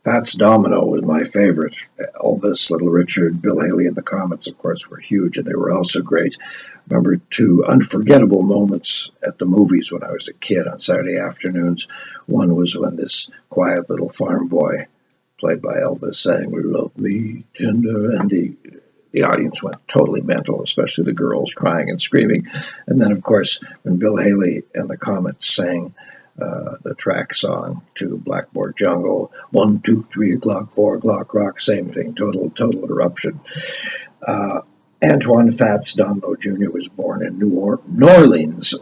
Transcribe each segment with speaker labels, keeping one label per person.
Speaker 1: Fats Domino was my favorite. Elvis, Little Richard, Bill Haley, and the Comets, of course, were huge, and they were also great. Remember two unforgettable moments at the movies when I was a kid on Saturday afternoons. One was when this quiet little farm boy, played by Elvis, sang "Love Me Tender," and the audience went totally mental, especially the girls crying and screaming. And then, of course, when Bill Haley and the Comets sang the track song to Blackboard Jungle, 1, 2, 3 o'clock, 4 o'clock, rock, same thing, total eruption. Antoine Fats Domino Jr. was born in New Orleans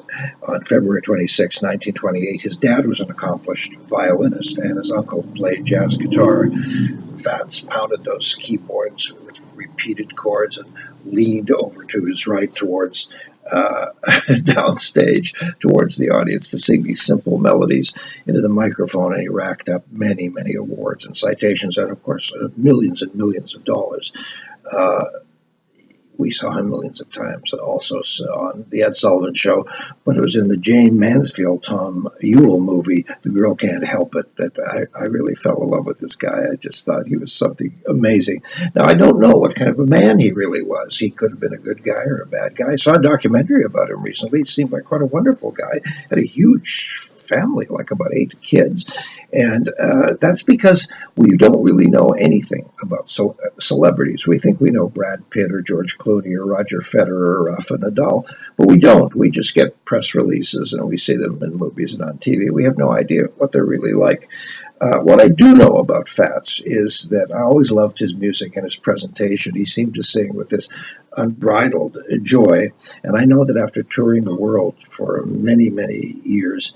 Speaker 1: on February 26, 1928. His dad was an accomplished violinist, and his uncle played jazz guitar. Fats pounded those keyboards with repeated chords and leaned over to his right towards downstage towards the audience to sing these simple melodies into the microphone, and he racked up many awards and citations, and of course millions and millions of dollars. We saw him millions of times, also on the Ed Sullivan Show, but it was in the Jane Mansfield, Tom Ewell movie, The Girl Can't Help It, that I really fell in love with this guy. I just thought he was something amazing. Now, I don't know what kind of a man he really was. He could have been a good guy or a bad guy. I saw a documentary about him recently. He seemed like quite a wonderful guy. Had a huge family, like about 8 kids. And that's because we don't really know anything about celebrities. We think we know Brad Pitt or George Clooney or Roger Federer or Rafa Nadal, but we don't. We just get press releases and we see them in movies and on TV. We have no idea what they're really like. What I do know about Fats is that I always loved his music and his presentation. He seemed to sing with this unbridled joy. And I know that after touring the world for many years,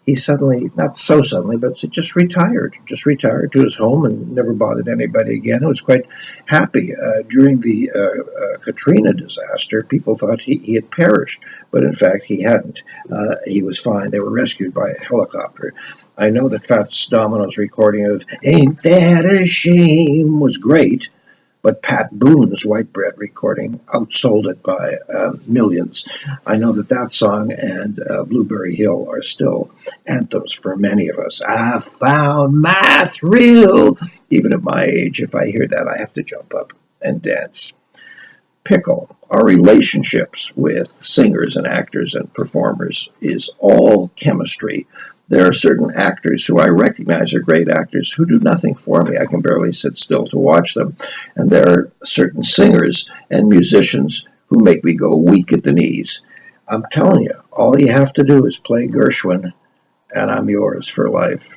Speaker 1: he suddenly, not so suddenly, but just retired to his home and never bothered anybody again. He was quite happy. During the Katrina disaster, people thought he had perished, but in fact he hadn't. He was fine. They were rescued by a helicopter. I know that Fats Domino's recording of "Ain't That a Shame" was great, but Pat Boone's White Bread recording outsold it by millions. I know that song and Blueberry Hill are still anthems for many of us. I found my thrill. Even at my age, if I hear that, I have to jump up and dance. Pickle. Our relationships with singers and actors and performers is all chemistry. There are certain actors who I recognize are great actors who do nothing for me. I can barely sit still to watch them. And there are certain singers and musicians who make me go weak at the knees. I'm telling you, all you have to do is play Gershwin, and I'm yours for life.